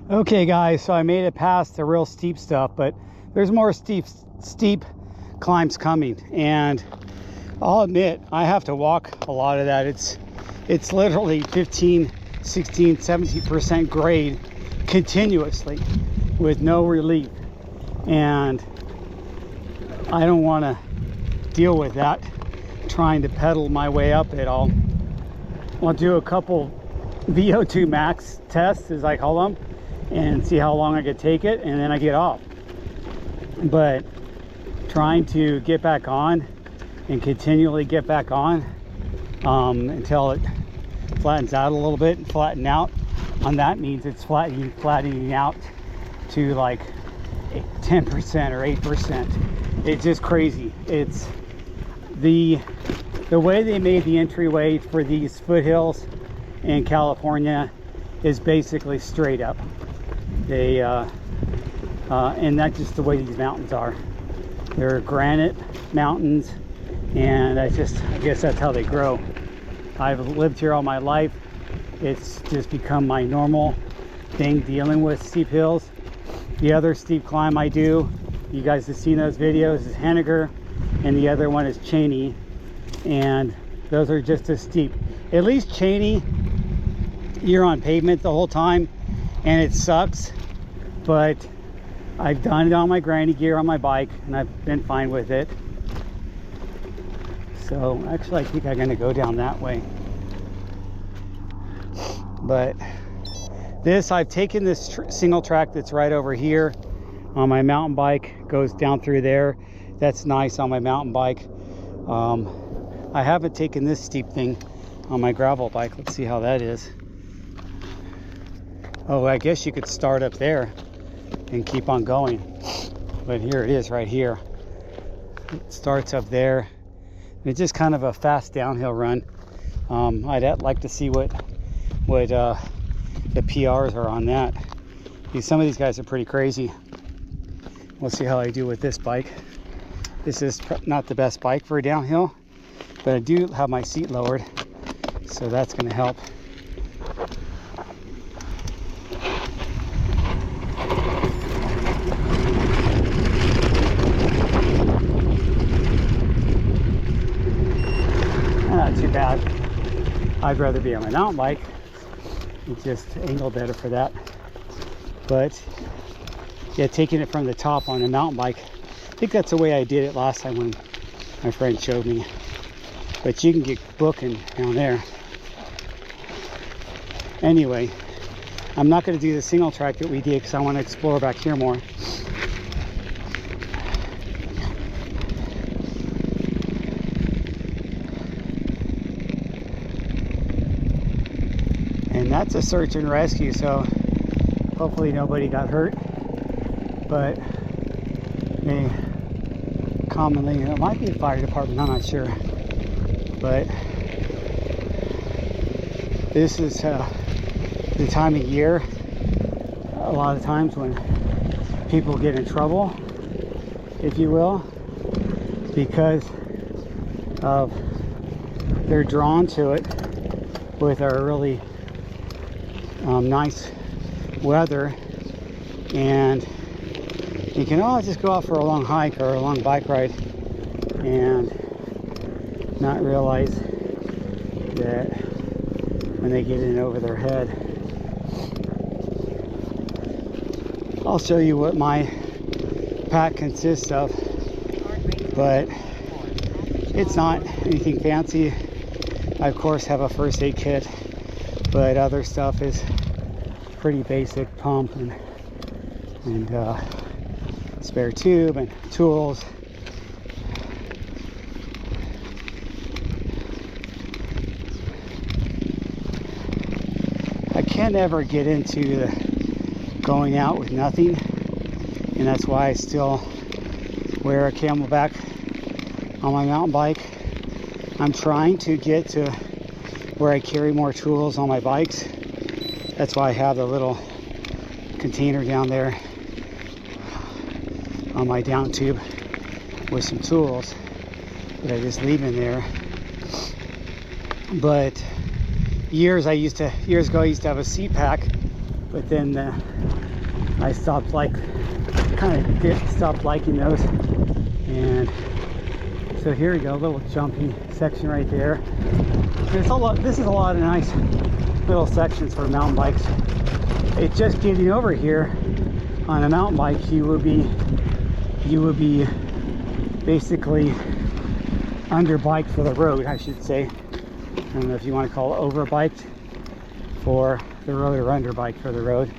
Okay guys, so I made it past the real steep stuff, but there's more steep climbs coming, and I'll admit I have to walk a lot of that. It's literally 15, 16, 17% grade continuously with no relief, and I don't want to deal with that trying to pedal my way up it all. I'll do a couple VO2 max tests, as I call them, and see how long I could take it, and then I get off. But trying to get back on and continually get back on until it flattens out a little bit. And flatten out on that means it's flattening out to like 10% or 8%. It's just crazy. It's the way they made the entryway for these foothills in California is basically straight up. They and that's just the way these mountains are. They're granite mountains, and I guess that's how they grow. I've lived here all my life. It's just become my normal thing dealing with steep hills. The other steep climb I do, you guys have seen those videos, is Henniger, and the other one is Cheney, and those are just as steep. At least Cheney, you're on pavement the whole time, and it sucks, but I've done it on my granny gear on my bike, and I've been fine with it. So actually I think I'm gonna go down that way. But this, I've taken this single track that's right over here on my mountain bike, goes down through there. That's nice on my mountain bike. I haven't taken this steep thing on my gravel bike. Let's see how that is. Oh, I guess you could start up there and keep on going, but here it is right here. It starts up there, and it's just kind of a fast downhill run. I'd like to see what the PRs are on that, because some of these guys are pretty crazy. We'll see how I do with this bike. This is not the best bike for a downhill, but I do have my seat lowered, so that's going to help. Not too bad. I'd rather be on my mountain bike. It's just angled better for that. But yeah, taking it from the top on a mountain bike, I think that's the way I did it last time when my friend showed me. But you can get booking down there. Anyway, I'm not going to do the single track that we did because I want to explore back here more. And that's a search and rescue, so hopefully nobody got hurt. But they commonly, it might be the fire department, I'm not sure. But this is the time of year, a lot of times, when people get in trouble, if you will, because of they're drawn to it with our really nice weather, and you can just go out for a long hike or a long bike ride and not realize that when they get in over their head. I'll show you what my pack consists of, but it's not anything fancy. I of course have a first aid kit, but other stuff is pretty basic: pump and spare tube and tools. I can't ever get into going out with nothing, and that's why I still wear a Camelback on my mountain bike. I'm trying to get to where I carry more tools on my bikes. That's why I have the little container down there on my down tube with some tools that I just leave in there. But years ago I used to have a seat pack, but then I stopped stopped liking those. And so here we go, a little jumpy section right there. There's a lot. This is a lot of nice little sections for mountain bikes. It's just getting over here on a mountain bike, you would be basically under biked for the road, I should say. I don't know if you want to call it over biked for the road or under biked for the road.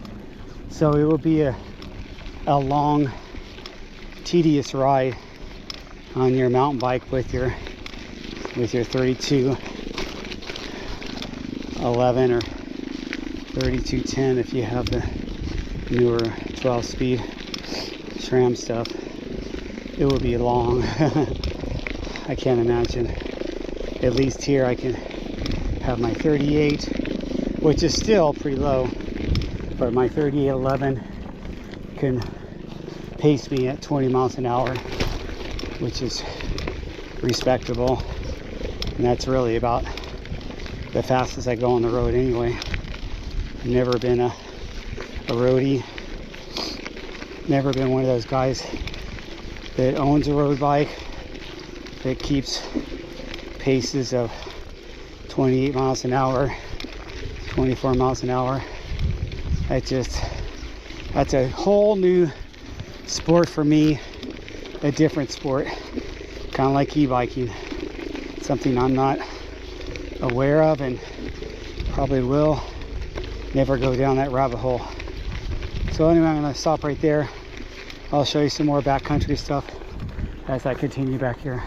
So it will be a long, tedious ride on your mountain bike with your 3211 or 3210 if you have the newer 12-speed SRAM stuff. It will be long. I can't imagine. At least here I can have my 38, which is still pretty low, but my 3811 can pace me at 20 miles an hour, which is respectable, and that's really about the fastest I go on the road anyway. I've never been a roadie, never been one of those guys that owns a road bike that keeps paces of 28 miles an hour, 24 miles an hour. That's a whole new sport for me, a different sport, kind of like e-biking, something I'm not aware of and probably will never go down that rabbit hole. So anyway, I'm going to stop right there. I'll show you some more backcountry stuff as I continue back here.